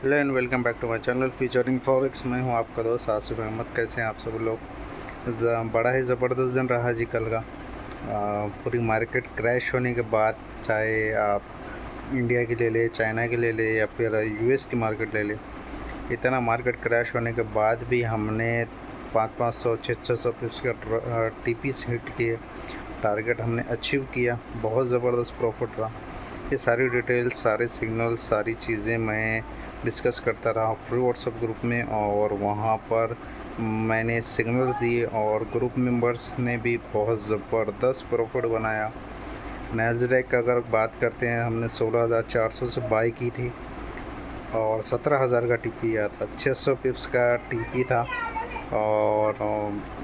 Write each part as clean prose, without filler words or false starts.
Hello and welcome back to my channel featuring forex. मैं हूं आपका दोस्त आसिफ अहमद। कैसे हैं आप सब लोग? बड़ा ही ज़बरदस्त दिन रहा जी कल का। पूरी मार्केट क्रैश होने के बाद, चाहे आप इंडिया की ले ले, चाइना की ले ले या फिर यूएस की मार्केट ले ले, इतना मार्केट क्रैश होने के बाद भी हमने 500 600 पिप्स का टीपीस हिट किए। टारगेट हमने अचीव किया। बहुत ज़बरदस्त प्रॉफिट रहा। ये सारी डिटेल्स, सारे सिग्नल्स, सारी चीज़ें मैं डिस्कस करता रहा फ्री व्हाट्सएप ग्रुप में, और वहाँ पर मैंने सिग्नल्स दिए और ग्रुप मेंबर्स ने भी बहुत ज़बरदस्त प्रॉफिट बनाया। नैस्डैक का अगर बात करते हैं, हमने 16,400 से बाई की थी और 17,000 का टीपी आया था। 600 पिप्स का टीपी था और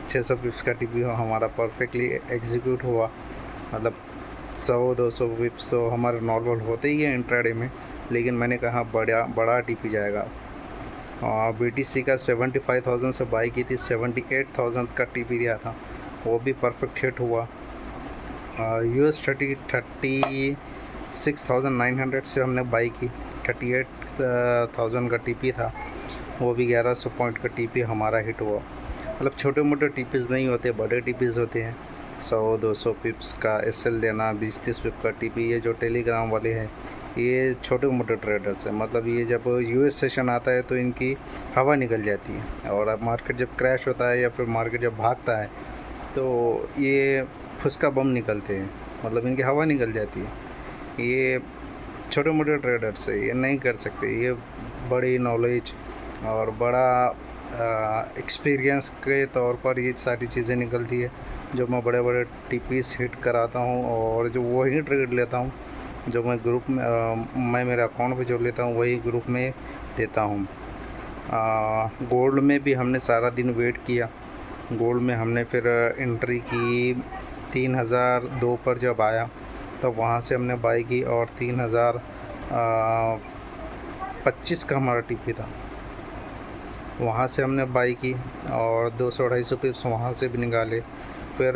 600 पिप्स का टीपी हमारा परफेक्टली एग्जीक्यूट हुआ। मतलब 100-200 पिप्स तो हमारे नॉर्मल होते ही है इंट्राडे में, लेकिन मैंने कहा बड़ा टीपी जाएगा। बीटीसी का 75,000 से बाई की थी, 78,000 का टीपी दिया था, वो भी परफेक्ट हिट हुआ। यूएस 36,900 से हमने बाई की, 38,000 का टीपी था, वो भी 1100 पॉइंट का टीपी हमारा हिट हुआ। मतलब छोटे मोटे टीपीज़ नहीं होते, बड़े टीपीज़ होते हैं। 100-200 पिप्स का एसएल देना, 20-30 पिप का टीपी, ये जो टेलीग्राम वाले हैं ये छोटे मोटे ट्रेडर्स हैं। मतलब ये जब यूएस सेशन आता है तो इनकी हवा निकल जाती है, और अब मार्केट जब क्रैश होता है या फिर मार्केट जब भागता है तो ये फुसका बम निकलते हैं, मतलब इनकी हवा निकल जाती है। ये छोटे मोटे ट्रेडर्स है, ये नहीं कर सकते। ये बड़ी नॉलेज और बड़ा एक्सपीरियंस के तौर पर ये सारी चीज़ें निकलती है, जो मैं बड़े बड़े टीपीस हिट कराता हूँ और जो वही ट्रेड लेता हूँ, जो मैं ग्रुप में मैं मेरे अकाउंट पे जो लेता हूँ वही ग्रुप में देता हूँ। गोल्ड में भी हमने सारा दिन वेट किया। गोल्ड में हमने फिर एंट्री की 3,002 पर जब आया तो वहाँ से हमने बाई की, और 3,025 का हमारा टीपी था, वहाँ से हमने बाई की और 200-250 पिप्स वहाँ से भी निकाले। फिर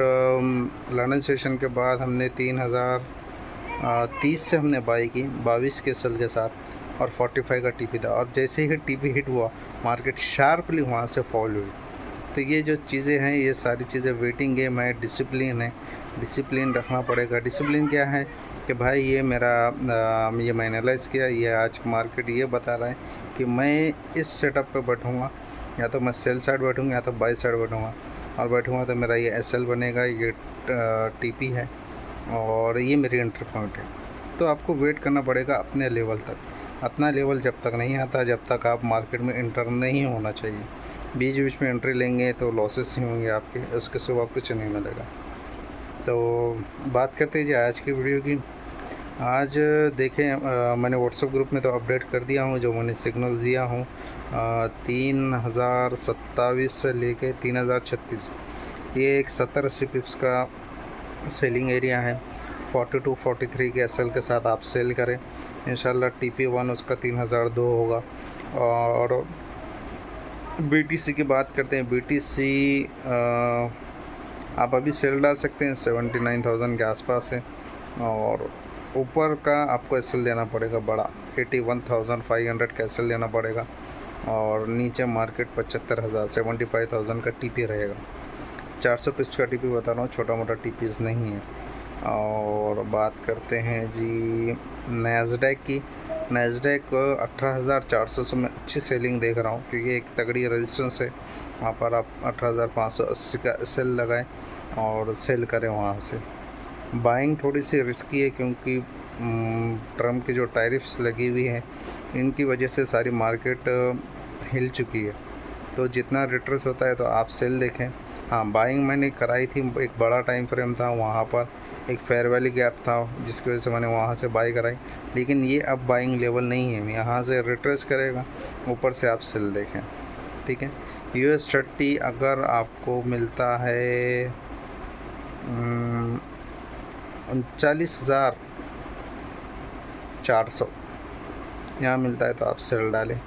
लंदन सेशन के बाद हमने 3,030 से हमने बाई की 22 के सेल के साथ, और 45 का टीपी था। और जैसे ही टीपी हिट हुआ, मार्केट शार्पली वहाँ से फॉल हुई। तो ये जो चीज़ें हैं, ये सारी चीज़ें वेटिंग गेम है, डिसिप्लिन है। डिसिप्लिन रखना पड़ेगा। डिसिप्लिन क्या है कि भाई ये मेरा ये मैं एनालाइज़ किया, ये आज मार्केट ये बता रहा है कि मैं इस सेटअप पे बैठूँगा, या तो मैं सेल साइड बैठूँगा या तो बाई साइड बैठूँगा, और बैठूँगा तो मेरा ये एसएल बनेगा, ये टीपी है और ये मेरी एंट्री पॉइंट है। तो आपको वेट करना पड़ेगा अपने लेवल तक। अपना लेवल जब तक नहीं आता, जब तक आप मार्केट में एंटर नहीं होना चाहिए। बीच बीच में एंट्री लेंगे तो लॉसेस ही होंगे आपके, उसके सिवा कुछ नहीं मिलेगा। तो बात करते हैं जी आज की वीडियो की। आज देखें, मैंने व्हाट्सएप ग्रुप में तो अपडेट कर दिया हूँ, जो मैंने सिग्नल दिया हूँ 3,027 से लेके 3,036, ये एक 70-80 पिप्स का सेलिंग एरिया है। 42-43 के एसएल के साथ आप सेल करें, इंशाल्लाह TP1 उसका 3,002 होगा। और बीटीसी की बात करते हैं, बीटीसी आप अभी सेल डाल सकते हैं, 79,000 के आसपास है, और ऊपर का आपको एसएल देना पड़ेगा बड़ा, 81,500 का एसएल देना पड़ेगा, और नीचे मार्केट 75,000 75,000 का टीपी रहेगा। 400 पिप्स का टीपी बता रहा हूँ, छोटा मोटा टीपीज़ नहीं है। और बात करते हैं जी नैस्डैक की। नैस्डैक 18,400 से मैं अच्छी सेलिंग देख रहा हूँ, क्योंकि एक तगड़ी रेजिस्टेंस है वहाँ पर। आप 18,580 का सेल लगाएं और सेल करें वहाँ से। बाइंग थोड़ी सी रिस्की है, क्योंकि ट्रम्प की जो टैरिफ्स लगी हुई हैं, इनकी वजह से सारी मार्केट हिल चुकी है। तो जितना रिट्रेस होता है तो आप सेल देखें। हाँ, बाइंग मैंने कराई थी, एक बड़ा टाइम फ्रेम था, वहाँ पर एक फेयर वैली गैप था, जिसकी वजह से मैंने वहाँ से बाई कराई। लेकिन ये अब बाइंग लेवल नहीं है, यहाँ से रिट्रेस करेगा, ऊपर से आप सेल देखें, ठीक है। US30 अगर आपको मिलता है 39,400 यहाँ मिलता है तो आप सेल डालें।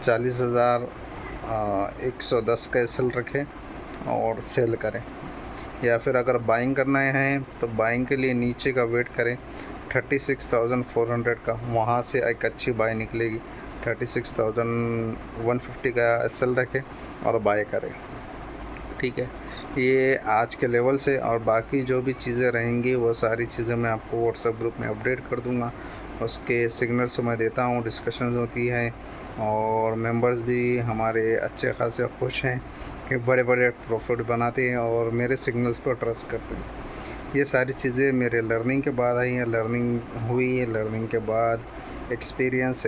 40,110 का सेल रखें और सेल करें। या फिर अगर बाइंग करना है तो बाइंग के लिए नीचे का वेट करें, 36,400 का, वहाँ से एक अच्छी बाई निकलेगी। 36,150 का SL रखें और बाय करें। ठीक है, ये आज के लेवल से, और बाकी जो भी चीज़ें रहेंगी वो सारी चीज़ें मैं आपको व्हाट्सएप ग्रुप में अपडेट कर दूंगा। उसके सिग्नल्स मैं देता हूँ, डिस्कशन होती है, और मेंबर्स भी हमारे अच्छे खासे खुश हैं कि बड़े बड़े प्रॉफिट बनाते हैं और मेरे सिग्नल्स पर ट्रस्ट करते हैं। ये सारी चीज़ें मेरे लर्निंग के बाद आई हैं, लर्निंग हुई है, लर्निंग के बाद एक्सपीरियंस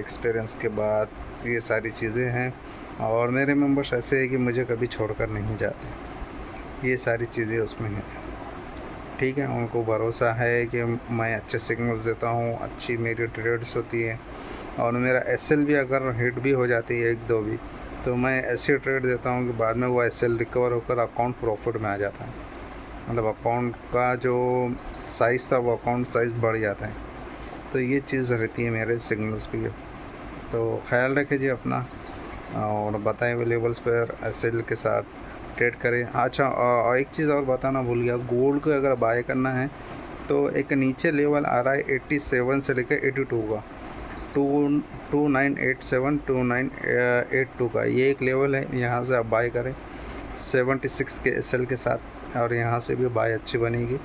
के बाद ये सारी चीज़ें हैं। और मेरे मेंबर्स ऐसे हैं कि मुझे कभी छोड़कर नहीं जाते, ये सारी चीज़ें उसमें हैं। ठीक है, उनको भरोसा है कि मैं अच्छे सिग्नल्स देता हूँ, अच्छी मेरी ट्रेड्स होती है, और मेरा SL भी अगर हिट भी हो जाती है 1-2 भी, तो मैं ऐसी ट्रेड देता हूँ कि बाद में वो SL रिकवर होकर अकाउंट प्रॉफिट में आ जाता है। मतलब अकाउंट का जो साइज़ था वो अकाउंट साइज़ बढ़ जाता है। तो ये चीज़ रहती है मेरे सिग्नल्स पे। तो ख्याल रखें जी अपना, और बताए हुए लेवल्स पर SL के साथ ट्रेड करें। अच्छा, और एक चीज़ और बताना भूल गया, गोल्ड को अगर बाय करना है तो एक नीचे लेवल आ रहा है 87 से लेकर 82 का, 2987 2982 का, ये एक लेवल है, यहाँ से आप बाय करें 76 के SL के साथ, और यहाँ से भी बाय अच्छी बनेगी।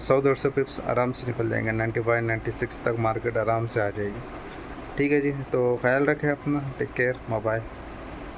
100-150 पिप्स आराम से निकल जाएंगे, 95-96 तक मार्केट आराम से आ जाएगी। ठीक है जी, तो ख्याल रखें अपना, टेक केयर, बाय बाय।